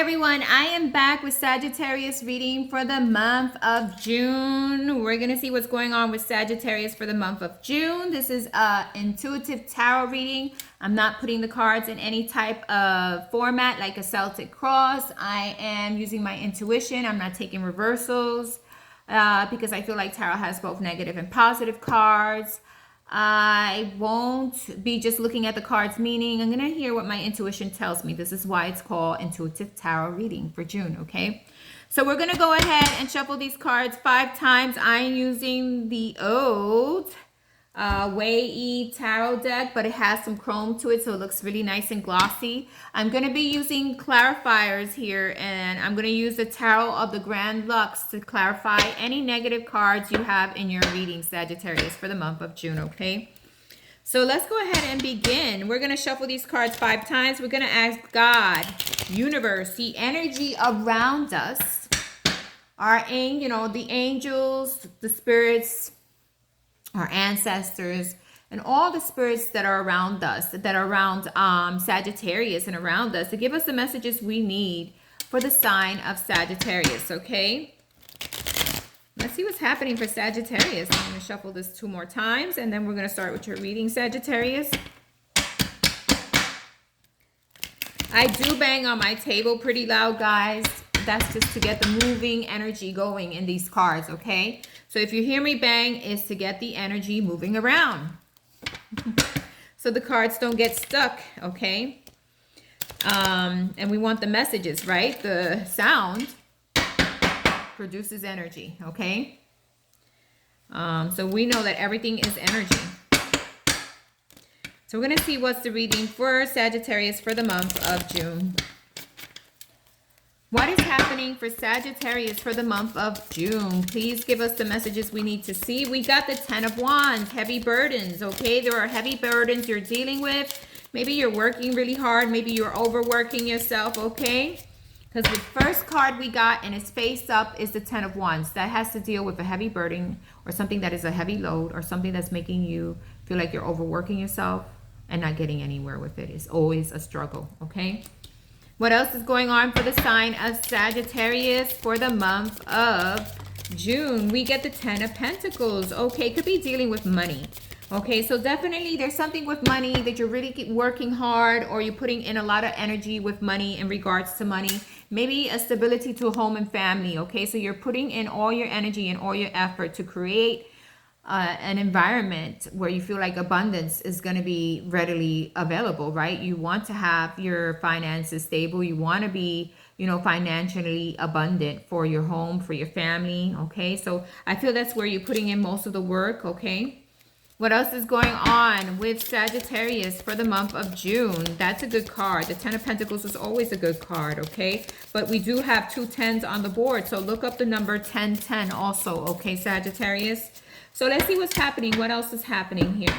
everyone, I am back with Sagittarius reading for the month of June. We're going to see what's going on with Sagittarius for the month of June. This is an intuitive tarot reading. I'm not putting the cards in any type of format like a Celtic cross. I am using my intuition. I'm not taking reversals because I feel like tarot has both negative and positive cards. I won't be just looking at the cards meaning. I'm going to hear what my intuition tells me. This is why it's called intuitive tarot reading for June, okay? So we're going to go ahead and shuffle these cards 5 times. I'm using the old Wei tarot deck, but it has some chrome to it, so it looks really nice and glossy. I'm going to be using clarifiers here, and I'm going to use the Tarot of the Grand Lux to clarify any negative cards you have in your reading, Sagittarius, for the month of June, okay? So let's go ahead and begin. We're going to shuffle these cards 5 times. We're going to ask God, universe, the energy around us, our, the angels, the spirits, our ancestors, and all the spirits that are around us, that are around Sagittarius and around us, to give us the messages we need for the sign of Sagittarius, okay? Let's see what's happening for Sagittarius. I'm going to shuffle this 2 more times, and then we're going to start with your reading, Sagittarius. I do bang on my table pretty loud, guys. That's just to get the moving energy going in these cards, okay? So if you hear me bang, it's to get the energy moving around. So the cards don't get stuck, okay? And we want the messages, right? The sound produces energy, okay? So we know that everything is energy. So we're going to see what's the reading for Sagittarius for the month of June. What is happening for Sagittarius for the month of June? Please give us the messages we need to see. We got the 10 of Wands, heavy burdens, okay? There are heavy burdens you're dealing with. Maybe you're working really hard. Maybe you're overworking yourself, okay? Because the first card we got, and it's face up, is the 10 of Wands. That has to deal with a heavy burden or something that is a heavy load or something that's making you feel like you're overworking yourself and not getting anywhere with it. It's always a struggle, okay? What else is going on for the sign of Sagittarius for the month of June? We get the 10 of Pentacles. Okay, could be dealing with money. Okay, so definitely there's something with money that you're really working hard, or you're putting in a lot of energy with money in regards to money. Maybe a stability to home and family. Okay, so you're putting in all your energy and all your effort to create an environment where you feel like abundance is going to be readily available, right? You want to have your finances stable. You want to be, financially abundant for your home, for your family, okay? So I feel that's where you're putting in most of the work, okay? What else is going on with Sagittarius for the month of June? That's a good card. The 10 of Pentacles is always a good card, okay? But we do have 2 10s on the board, so look up the number 1010 also, okay, Sagittarius? So let's see what's happening. What else is happening here?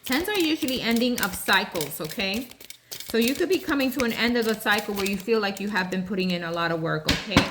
10s are usually ending of cycles, okay? So you could be coming to an end of the cycle where you feel like you have been putting in a lot of work, okay?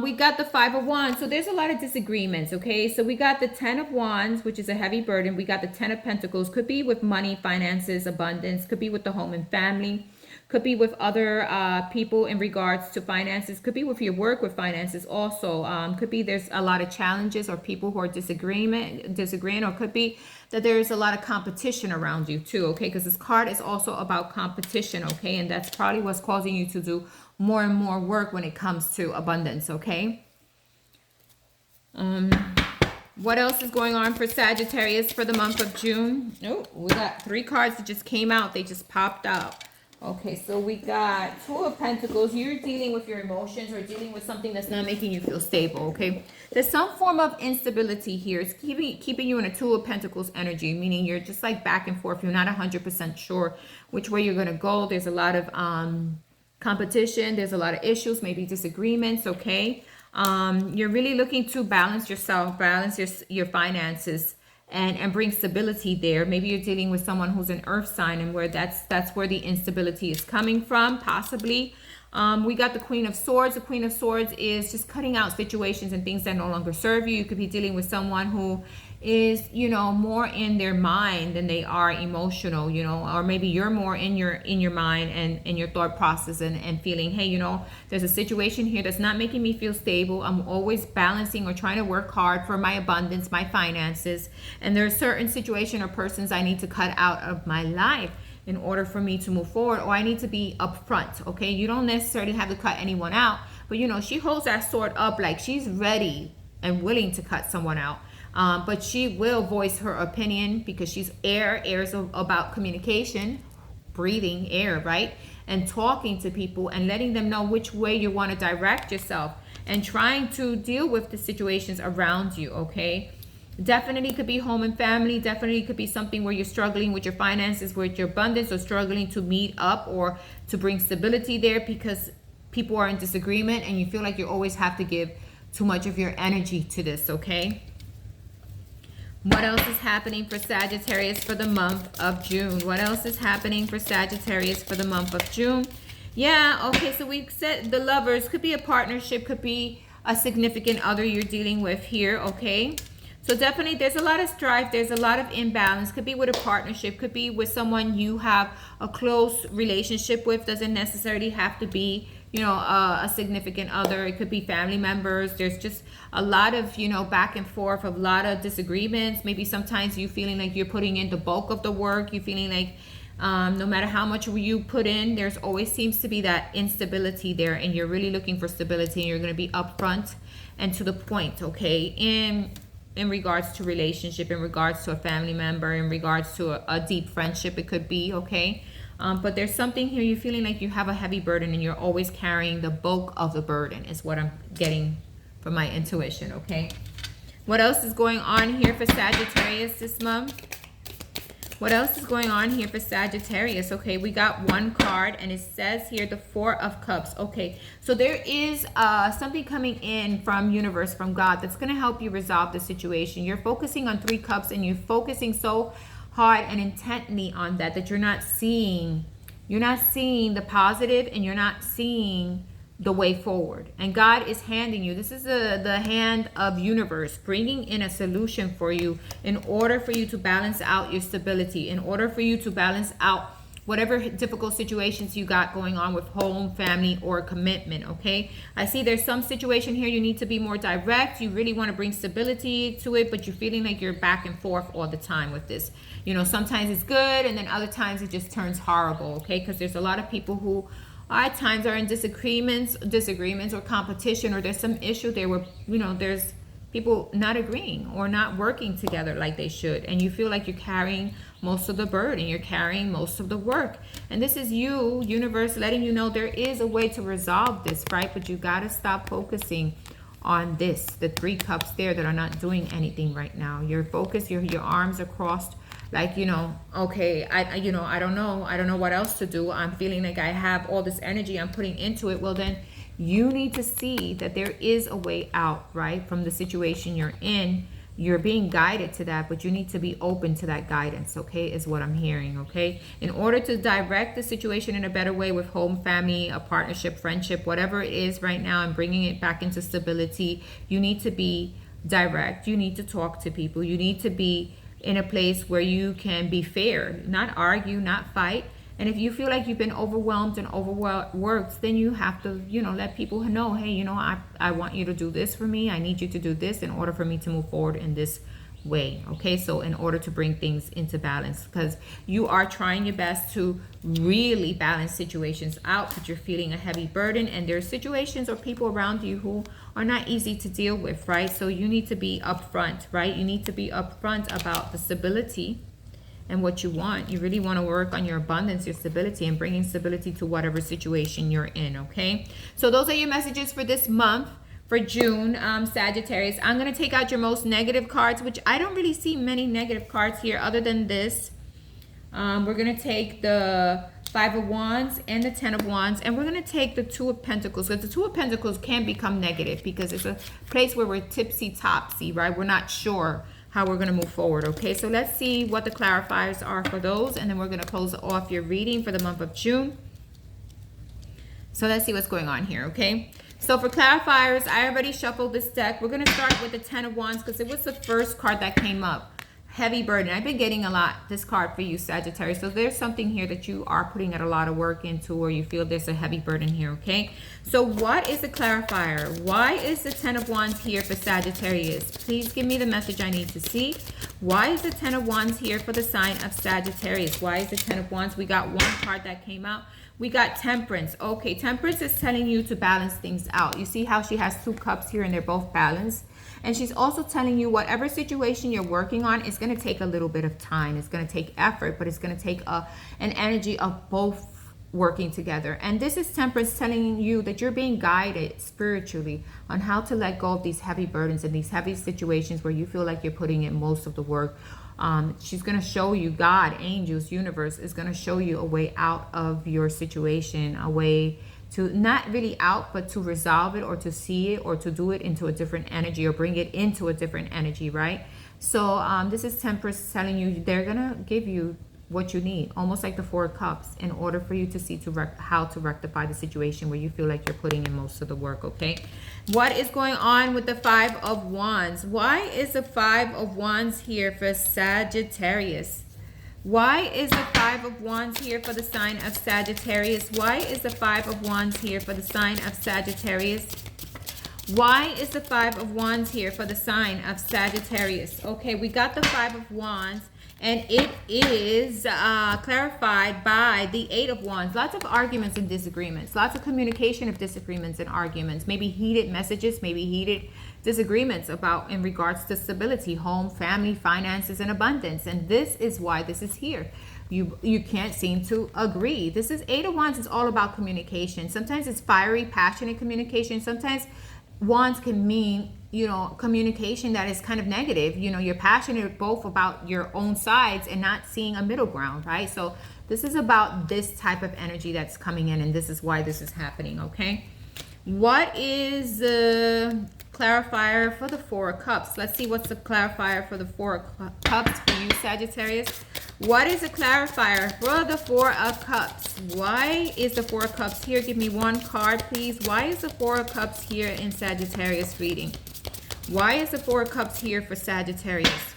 We got the 5 of Wands. So there's a lot of disagreements, okay? So we got the 10 of Wands, which is a heavy burden. We got the 10 of Pentacles. Could be with money, finances, abundance. Could be with the home and family. Could be with other people in regards to finances. Could be with your work with finances also. Could be there's a lot of challenges or people who are disagreeing, or could be that there's a lot of competition around you too, okay? Because this card is also about competition, okay? And that's probably what's causing you to do more and more work when it comes to abundance, okay? What else is going on for Sagittarius for the month of June? Oh, we got 3 cards that just came out. They just popped out. Okay, so we got 2 of Pentacles. You're dealing with your emotions or dealing with something that's not making you feel stable, okay? There's some form of instability here. It's keeping you in a 2 of Pentacles energy, meaning you're just like back and forth. You're not 100% sure which way you're going to go. There's a lot of competition. There's a lot of issues, maybe disagreements, okay? You're really looking to balance yourself, balance your finances, and bring stability there. Maybe you're dealing with someone who's an earth sign, and where that's where the instability is coming from, possibly. We got the Queen of Swords. The Queen of Swords is just cutting out situations and things that no longer serve you. You could be dealing with someone who is, you know, more in their mind than they are emotional, you know, or maybe you're more in your mind and in your thought process and feeling, hey, you know, there's a situation here that's not making me feel stable. I'm always balancing or trying to work hard for my abundance, my finances, and there are certain situation or persons I need to cut out of my life in order for me to move forward, or I need to be upfront. Okay, you don't necessarily have to cut anyone out, but you know, she holds that sword up like she's ready and willing to cut someone out. But she will voice her opinion because she's air. Air is about communication, breathing air, right? And talking to people and letting them know which way you want to direct yourself and trying to deal with the situations around you, okay? Definitely could be home and family. Definitely could be something where you're struggling with your finances, with your abundance, or struggling to meet up or to bring stability there because people are in disagreement and you feel like you always have to give too much of your energy to this, okay? What else is happening for Sagittarius for the month of June? What else is happening for Sagittarius for the month of June? Yeah, okay, so we said the Lovers. Could be a partnership, could be a significant other you're dealing with here, okay? So definitely there's a lot of strife. There's a lot of imbalance. Could be with a partnership. Could be with someone you have a close relationship with. Doesn't necessarily have to be, you know, a significant other. It could be family members. There's just a lot of, you know, back and forth, a lot of disagreements. Maybe sometimes you feeling like you're putting in the bulk of the work. You feeling like no matter how much you put in, there's always seems to be that instability there, and you're really looking for stability, and you're going to be upfront and to the point, okay? In regards to relationship, in regards to a family member, in regards to a deep friendship, it could be, okay? But there's something here, you're feeling like you have a heavy burden and you're always carrying the bulk of the burden is what I'm getting from my intuition, okay? What else is going on here for Sagittarius this month? What else is going on here for Sagittarius? Okay, we got one card and it says here the Four of Cups. Okay, so there is something coming in from universe, from God, that's going to help you resolve the situation. You're focusing on Three Cups and you're focusing so hard and intently on that you're not seeing the positive, and you're not seeing the way forward. And God is handing you, this is the hand of universe bringing in a solution for you in order for you to balance out your stability, in order for you to balance out whatever difficult situations you got going on with home, family, or commitment, okay? I see there's some situation here you need to be more direct. You really want to bring stability to it, but you're feeling like you're back and forth all the time with this. You know, sometimes it's good and then other times it just turns horrible, okay? Because there's a lot of people who at times are in disagreements or competition, or there's some issue there where, you know, there's people not agreeing or not working together like they should, and you feel like you're carrying most of the burden, you're carrying most of the work. And this is you, universe, letting you know there is a way to resolve this, right? But you got to stop focusing on this, the Three Cups there that are not doing anything right now. Your focus, your arms are crossed, like, you know, okay, I don't know what else to do. I'm feeling like I have all this energy I'm putting into it. Well, then you need to see that there is a way out, right, from the situation you're in. You're being guided to that, but you need to be open to that guidance, okay, is what I'm hearing, okay? In order to direct the situation in a better way with home, family, a partnership, friendship, whatever it is right now, and bringing it back into stability, you need to be direct. You need to talk to people. You need to be in a place where you can be fair, not argue, not fight. And if you feel like you've been overwhelmed and overworked, then you have to, you know, let people know, hey, you know, I want you to do this for me. I need you to do this in order for me to move forward in this way. Okay, so in order to bring things into balance, because you are trying your best to really balance situations out, but you're feeling a heavy burden, and there's situations or people around you who are not easy to deal with, right? So you need to be upfront, right? You need to be upfront about the stability and what you want. You really want to work on your abundance, your stability, and bringing stability to whatever situation you're in, okay? So those are your messages for this month, for June, Sagittarius. I'm going to take out your most negative cards, which I don't really see many negative cards here other than this. We're going to take the Five of Wands and the Ten of Wands, and we're going to take the Two of Pentacles, because the Two of Pentacles can become negative because it's a place where we're tipsy-topsy, right? We're not sure how we're going to move forward, okay? So let's see what the clarifiers are for those, and then we're going to close off your reading for the month of June. So let's see what's going on here, okay? So for clarifiers, I already shuffled this deck. We're going to start with the 10 of Wands because it was the first card that came up. Heavy burden. I've been getting a lot this card for you, Sagittarius. So there's something here that you are putting a lot of work into, or you feel there's a heavy burden here, okay? So what is the clarifier? Why is the 10 of Wands here for Sagittarius? Please give me the message I need to see. Why is the 10 of Wands here for the sign of Sagittarius? Why is the 10 of Wands? We got one card that came out. We got Temperance. Okay, Temperance is telling you to balance things out. You see how she has 2 cups here and they're both balanced? And she's also telling you whatever situation you're working on is going to take a little bit of time. It's going to take effort, but it's going to take an energy of both working together. And this is Temperance telling you that you're being guided spiritually on how to let go of these heavy burdens and these heavy situations where you feel like you're putting in most of the work. She's going to show you, God, angels, universe is going to show you a way out of your situation, a way to not really out, but to resolve it or to see it or to do it into a different energy or bring it into a different energy, right? So this is Temperance telling you they're going to give you what you need, almost like the 4 cups, in order for you to see how to rectify the situation where you feel like you're putting in most of the work, okay? What is going on with the 5 of Wands? Why is the 5 of Wands here for Sagittarius? Why is the 5 of Wands here for the sign of Sagittarius? Why is the 5 of Wands here for the sign of Sagittarius? Why is the 5 of Wands here for the sign of Sagittarius? Okay, we got the 5 of Wands, and it is clarified by the 8 of Wands. Lots of arguments and disagreements. Lots of communication of disagreements and arguments. Maybe heated messages, maybe heated disagreements about in regards to stability, home, family, finances, and abundance. And this is why this is here. You can't seem to agree. This is 8 of Wands is all about communication. Sometimes it's fiery, passionate communication. Sometimes Wands can mean, you know, communication that is kind of negative. You know, you're passionate both about your own sides and not seeing a middle ground, right? So this is about this type of energy that's coming in, and this is why this is happening, okay? What is the clarifier for the 4 of Cups? Let's see what's the clarifier for the 4 of Cups for you, Sagittarius. What is the clarifier for the 4 of Cups? Why is the 4 of Cups here? Give me one card, please. Why is the 4 of Cups here in Sagittarius reading? Why is the 4 of Cups here for Sagittarius?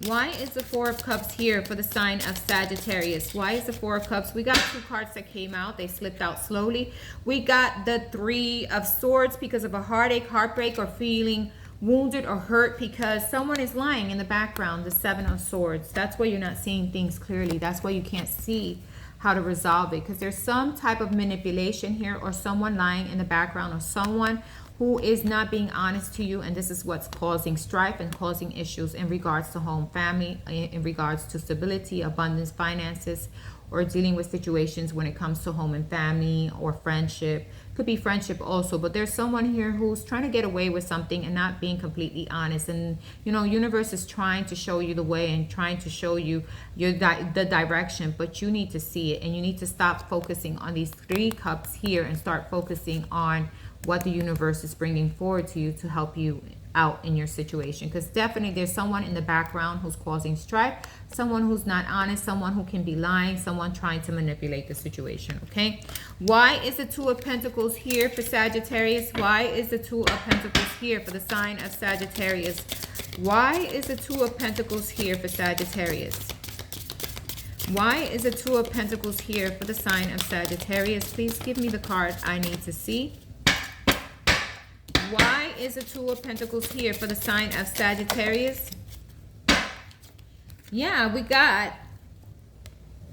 Why is the 4 of Cups here for the sign of Sagittarius? Why is the 4 of Cups? We got 2 cards that came out. They slipped out slowly. We got the 3 of Swords because of a heartache, heartbreak, or feeling wounded or hurt because someone is lying in the background. The 7 of Swords. That's why you're not seeing things clearly. That's why you can't see how to resolve it, because there's some type of manipulation here, or someone lying in the background, or someone who is not being honest to you, and this is what's causing strife and causing issues in regards to home, family, in regards to stability, abundance, finances, or dealing with situations when it comes to home and family or friendship. Could be friendship also, but there's someone here who's trying to get away with something and not being completely honest. And you know, universe is trying to show you the way and trying to show you the direction, but you need to see it, and you need to stop focusing on these 3 cups here and start focusing on what the universe is bringing forward to you to help you out in your situation. Because definitely there's someone in the background who's causing strife, someone who's not honest, someone who can be lying, someone trying to manipulate the situation, okay? Why is the 2 of Pentacles here for Sagittarius? Why is the 2 of Pentacles here for the sign of Sagittarius? Why is the 2 of Pentacles here for Sagittarius? Why is the 2 of Pentacles here for the sign of Sagittarius? Please give me the card I need to see. Why is the 2 of Pentacles here for the sign of Sagittarius? Yeah, we got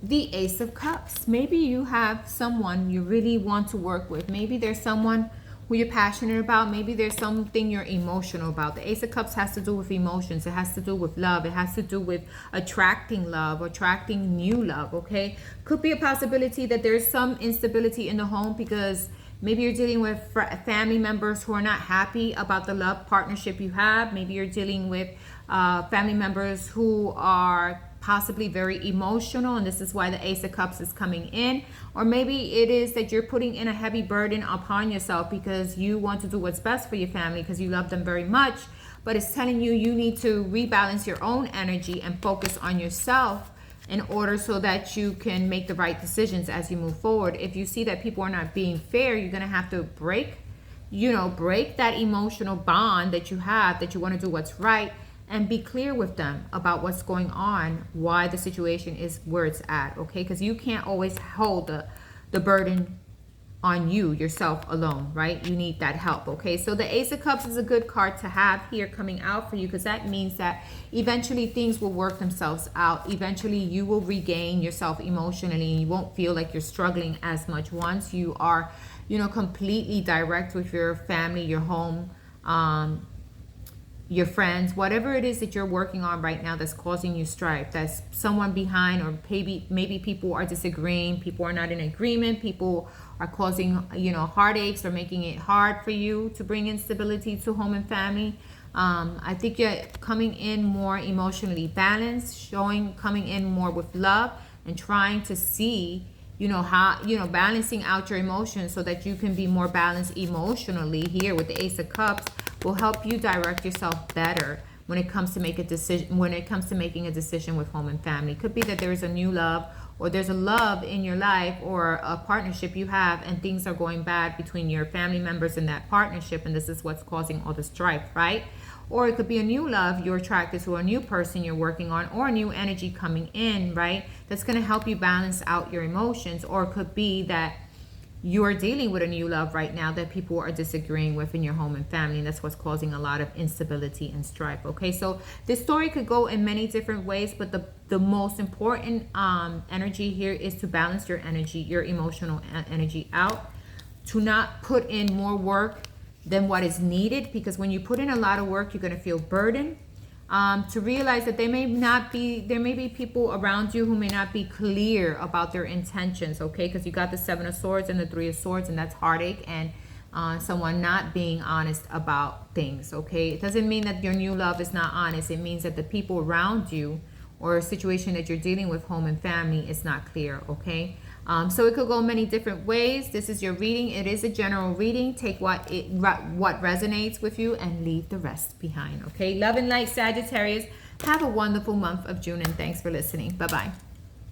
the Ace of Cups. Maybe you have someone you really want to work with. Maybe there's someone who you're passionate about. Maybe there's something you're emotional about. The Ace of Cups has to do with emotions. It has to do with love. It has to do with attracting love, attracting new love, okay? Could be a possibility that there's some instability in the home because maybe you're dealing with family members who are not happy about the love partnership you have. Maybe you're dealing with family members who are possibly very emotional, and this is why the Ace of Cups is coming in. Or maybe it is that you're putting in a heavy burden upon yourself because you want to do what's best for your family because you love them very much, but it's telling you you need to rebalance your own energy and focus on yourself in order so that you can make the right decisions as you move forward. If you see that people are not being fair, you're going to have to break that emotional bond that you have, that you want to do what's right, and be clear with them about what's going on, why the situation is where it's at, okay? Because you can't always hold the burden on you yourself alone, right? You need that help, okay? So the Ace of Cups is a good card to have here coming out for you, because that means that eventually things will work themselves out. Eventually you will regain yourself emotionally, and you won't feel like you're struggling as much once you are, completely direct with your family, your home, your friends, whatever it is that you're working on right now that's causing you strife, that's someone behind, or maybe people are disagreeing, people are not in agreement, people are causing, heartaches, or making it hard for you to bring instability to home and family. I think you're coming in more emotionally balanced, coming in more with love, and trying to see, balancing out your emotions so that you can be more balanced emotionally. Here with the Ace of Cups will help you direct yourself better when it comes to making a decision with home and family. It could be that there's a new love, or there's a love in your life, or a partnership you have, and things are going bad between your family members in that partnership, and this is what's causing all the strife, right? Or it could be a new love, you're attracted to a new person you're working on, or a new energy coming in, right? That's going to help you balance out your emotions. Or it could be that you're dealing with a new love right now that people are disagreeing with in your home and family, and that's what's causing a lot of instability and strife, okay? So this story could go in many different ways, but the most important energy here is to balance your energy, your emotional energy out, to not put in more work than what is needed, because when you put in a lot of work, you're going to feel burdened. To realize that there may be people around you who may not be clear about their intentions, okay? Because you got the Seven of Swords and the Three of Swords, and that's heartache and someone not being honest about things, okay? It doesn't mean that your new love is not honest. It means that the people around you, or a situation that you're dealing with, home and family, is not clear, okay? So it could go many different ways. This is your reading. It is a general reading. Take what resonates with you and leave the rest behind, okay? Love and light, Sagittarius. Have a wonderful month of June, and thanks for listening. Bye-bye.